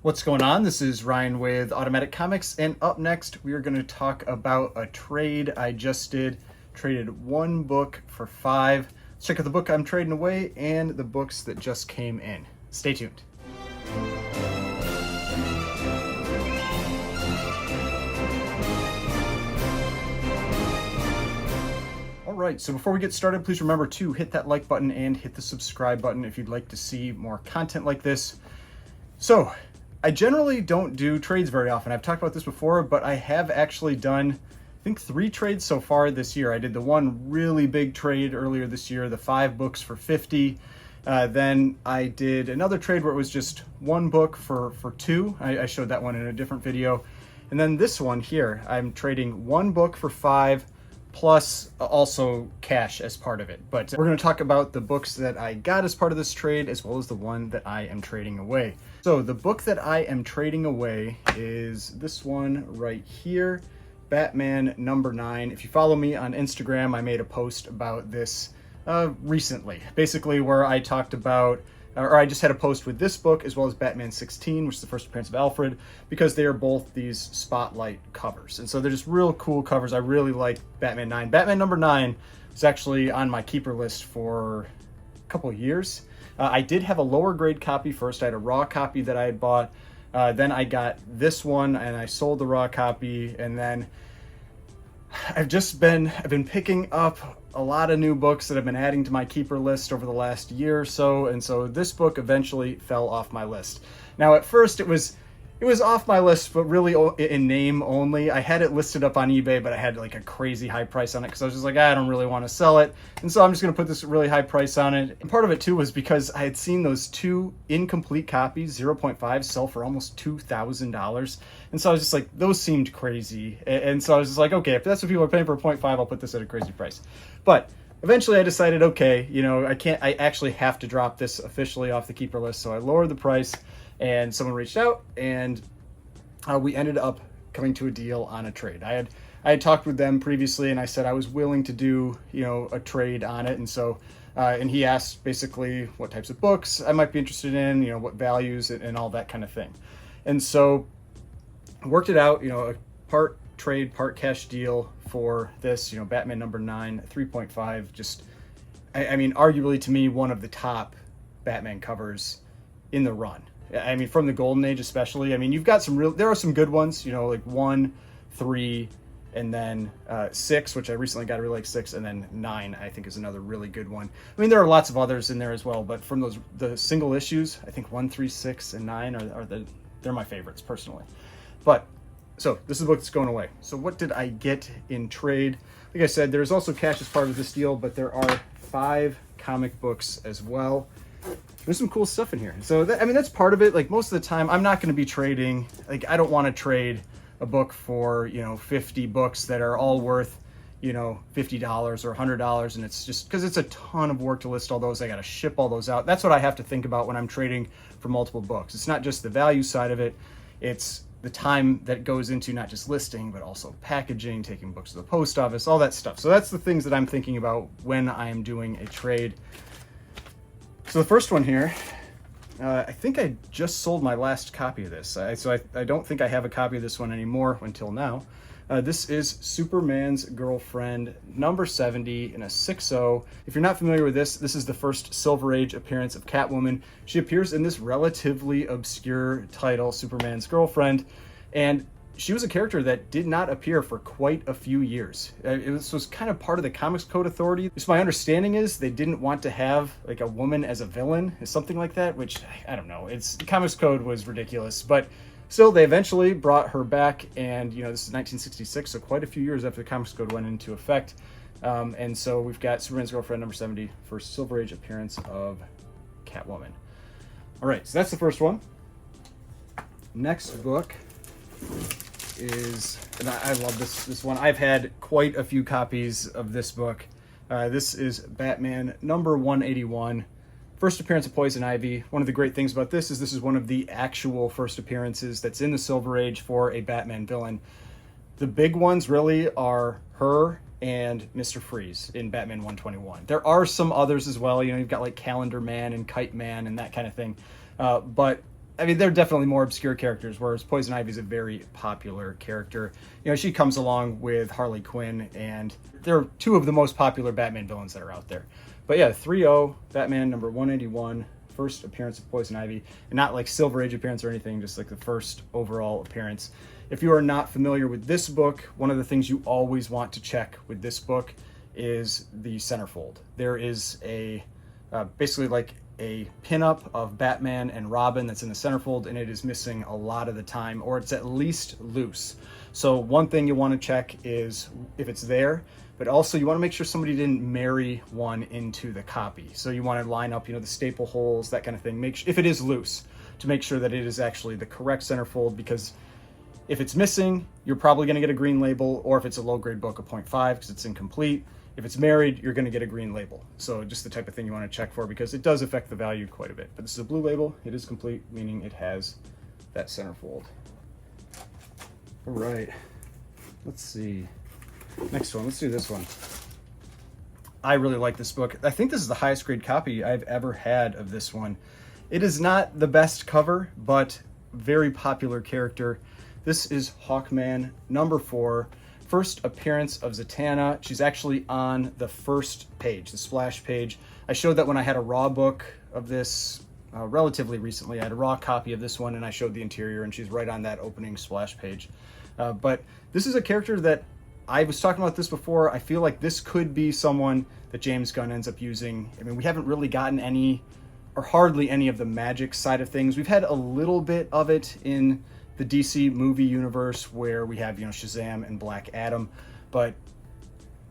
What's going on? This is Ryan with Automatic Comics, and up next we are going to talk about a trade I just did. Traded one book for 5. Let's check out the book I'm trading away and the books that just came in. Stay tuned. Alright, so before we get started, please remember to hit that like button and hit the subscribe button if you'd like to see more content like this. So, I generally don't do trades very often. I've talked about this before, but I have actually done, I think, 3 trades so far this year. I did the one really big trade earlier this year, the 5 books for 50. Then I did another trade where it was just 1 book for 2. I showed that one in a different video. And then this one here, I'm trading 1 book for 5, plus also cash as part of it. But we're going to talk about the books that I got as part of this trade, as well as the one that I am trading away. So the book that I am trading away is this one right here, Batman number 9. If you follow me on Instagram, I made a post about this recently, basically where I talked about, or I just had a post with this book as well as Batman 16, which is the first appearance of Alfred, because they are both these spotlight covers. And so they're just real cool covers. I really like Batman 9. Batman number 9 was actually on my keeper list for a couple of years. I did have a lower grade copy first. I had a raw copy that I had bought. Then I got this one and I sold the raw copy. And then I've been picking up a lot of new books that I've been adding to my keeper list over the last year or so, and so this book eventually fell off my list. Now at first it was off my list, but really in name only. I had it listed up on eBay, but I had like a crazy high price on it because I was just like, I don't really want to sell it, and so I'm just going to put this really high price on it. And part of it too was because I had seen those 2 incomplete copies, 0.5, sell for almost $2,000, and so I was just like, those seemed crazy, and so I was just like, okay, if that's what people are paying for a 0.5, I'll put this at a crazy price. But eventually I decided, okay, I actually have to drop this officially off the keeper list, so I lowered the price. And someone reached out, and we ended up coming to a deal on a trade. I had talked with them previously, and I said I was willing to do a trade on it, and so and he asked basically what types of books I might be interested in, what values and all that kind of thing. And so I worked it out, a part trade, part cash deal for this, Batman number 9, 3.5. Just, I mean, arguably to me one of the top Batman covers in the run. I mean, from the Golden Age especially. I mean, you've got there are some good ones, like 1, 3, and then 6, which I recently got. I really like 6, and then 9 I think is another really good one. I mean, there are lots of others in there as well, but from the single issues, I think 1, 3, 6, and 9 they're my favorites personally. But so this is the book that's going away. So what did I get in trade? Like I said, there's also cash as part of this deal, but there are 5 comic books as well. There's some cool stuff in here. So that's part of it. Like, most of the time I'm not going to be trading, like, I don't want to trade a book for 50 books that are all worth $50 or $100, and it's just because it's a ton of work to list all those. I got to ship all those out. That's what I have to think about when I'm trading for multiple books. It's not just the value side of it, it's the time that goes into not just listing, but also packaging, taking books to the post office, all that stuff. So that's the things that I'm thinking about when I am doing a trade. So the first one here, I think I just sold my last copy of this. So I don't think I have a copy of this one anymore until now. This is Superman's Girlfriend, number 70 in a 6.0. If you're not familiar with this is the first Silver Age appearance of Catwoman. She appears in this relatively obscure title, Superman's Girlfriend, and she was a character that did not appear for quite a few years. It was kind of part of the Comics Code Authority. So my understanding is they didn't want to have like a woman as a villain, or something like that, which I don't know. The Comics Code was ridiculous, but still they eventually brought her back, and this is 1966, so quite a few years after the Comics Code went into effect. And so we've got Superman's Girlfriend, number 70, first Silver Age appearance of Catwoman. All right, so that's the first one. Next book is, and I love this one. I've had quite a few copies of this book. This is Batman number 181, first appearance of Poison Ivy. One of the great things about this is one of the actual first appearances that's in the Silver Age for a Batman villain. The big ones really are her and Mr. Freeze in Batman 121. There are some others as well. You've got like Calendar Man and Kite Man and that kind of thing. But I mean, they're definitely more obscure characters, whereas Poison Ivy is a very popular character. You know, she comes along with Harley Quinn, and they're two of the most popular Batman villains that are out there. But yeah, 3-0, Batman number 181, first appearance of Poison Ivy, and not like Silver Age appearance or anything, just like the first overall appearance. If you are not familiar with this book, one of the things you always want to check with this book is the centerfold. There is a basically like a pinup of Batman and Robin that's in the centerfold, and it is missing a lot of the time, or it's at least loose. So one thing you want to check is if it's there, but also you want to make sure somebody didn't marry one into the copy. So you want to line up, the staple holes, that kind of thing. Make sure, if it is loose, to make sure that it is actually the correct centerfold, because if it's missing, you're probably going to get a green label, or if it's a low-grade book, a 0.5 because it's incomplete. If it's married, you're going to get a green label. So just the type of thing you want to check for, because it does affect the value quite a bit. But this is a blue label. It is complete, meaning it has that centerfold. All right. Let's see. Next one. Let's do this one. I really like this book. I think this is the highest grade copy I've ever had of this one. It is not the best cover, but very popular character. This is Hawkman number 4. First appearance of Zatanna. She's actually on the first page, the splash page. I showed that when I had a raw book of this relatively recently. I had a raw copy of this one, and I showed the interior, and she's right on that opening splash page. But this is a character that I was talking about this before. I feel like this could be someone that James Gunn ends up using. I mean, we haven't really gotten any, or hardly any, of the magic side of things. We've had a little bit of it in the DC movie universe, where we have, Shazam and Black Adam, but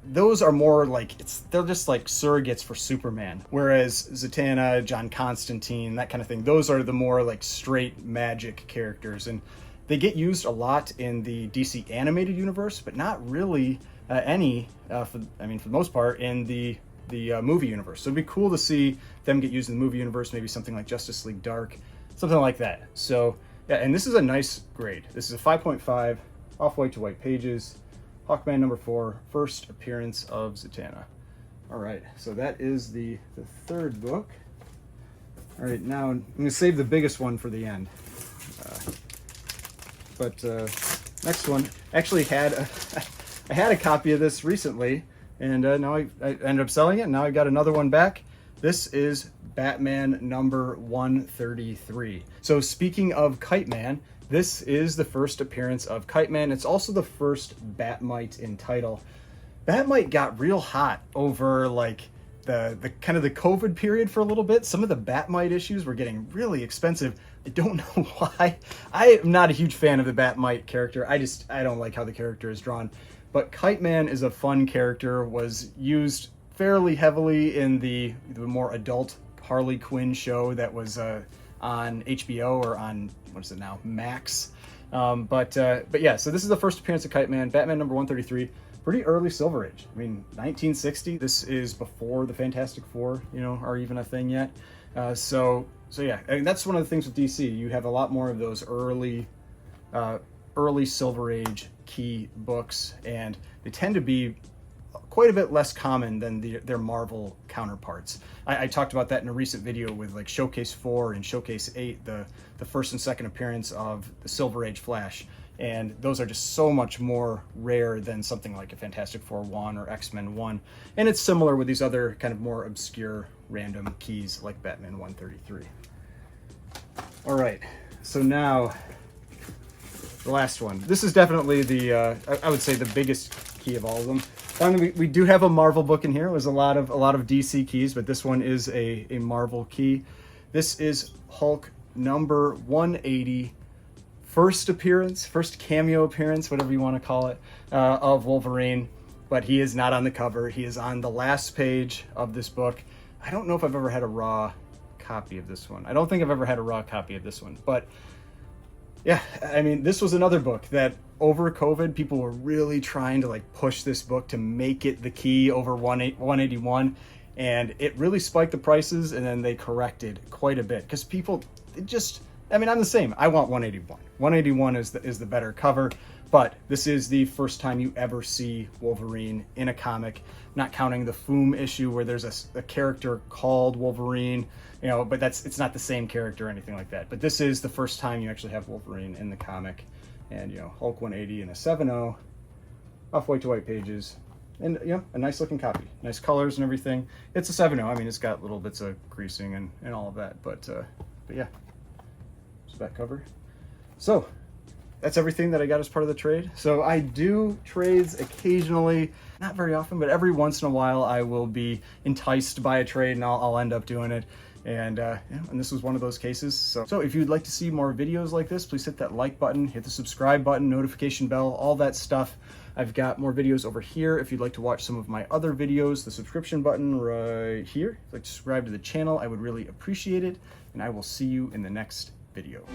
those are more like, they're just like surrogates for Superman. Whereas Zatanna, John Constantine, that kind of thing, those are the more like straight magic characters, and they get used a lot in the DC animated universe, but not really any, for the most part, in the movie universe. So it'd be cool to see them get used in the movie universe, maybe something like Justice League Dark, something like that. So yeah, and this is a nice grade. This is a 5.5, off-white to white pages, Hawkman number 4, first appearance of Zatanna. All right, so that is the third book. All right, now I'm going to save the biggest one for the end. Next one, actually I had a copy of this recently, and now I ended up selling it, and now I got another one back. This is Batman number 133. So speaking of Kite Man, this is the first appearance of Kite Man. It's also the first Batmite in title. Batmite got real hot over like the kind of the COVID period for a little bit. Some of the Batmite issues were getting really expensive. I don't know why. I am not a huge fan of the Batmite character. I don't like how the character is drawn. But Kite Man is a fun character, was used fairly heavily in the more adult Harley Quinn show that was on HBO, or on, what is it now, Max. But yeah, so this is the first appearance of Kite Man, Batman number 133. Pretty early Silver Age. I mean, 1960. This is before the Fantastic Four, are even a thing yet. So yeah, I mean, that's one of the things with DC. You have a lot more of those early Silver Age key books, and they tend to be quite a bit less common than their Marvel counterparts. I talked about that in a recent video with like Showcase 4 and Showcase 8, the first and second appearance of the Silver Age Flash. And those are just so much more rare than something like a Fantastic Four 1 or X-Men 1. And it's similar with these other kind of more obscure random keys like Batman 133. All right, so now the last one. This is definitely I would say the biggest key of all of them. We do have a Marvel book in here. It was a lot of DC keys, but this one is a Marvel key. This is Hulk number 180. First cameo appearance, whatever you want to call it, of Wolverine, but he is not on the cover. He is on the last page of this book. I don't know if I've ever had a raw copy of this one. I don't think I've ever had a raw copy of this one, but yeah, I mean, this was another book that over COVID, people were really trying to like push this book to make it the key over 181, and it really spiked the prices, and then they corrected quite a bit because people, I mean, I'm the same. I want 181. 181 is the better cover, but this is the first time you ever see Wolverine in a comic, not counting the Foom issue where there's a character called Wolverine, you know, but it's not the same character or anything like that. But this is the first time you actually have Wolverine in the comic, and you know, Hulk 180 in a 7.0, off-white to white pages, and you know, a nice looking copy, nice colors and everything. It's a 7.0. I mean, it's got little bits of greasing and all of that, but yeah. Back cover. So that's everything that I got as part of the trade. So I do trades occasionally, not very often, but every once in a while I will be enticed by a trade and I'll end up doing it. And yeah, and this was one of those cases. So if you'd like to see more videos like this, please hit that like button, hit the subscribe button, notification bell, all that stuff. I've got more videos over here. If you'd like to watch some of my other videos, the subscription button right here. If you'd like to subscribe to the channel, I would really appreciate it. And I will see you in the next video.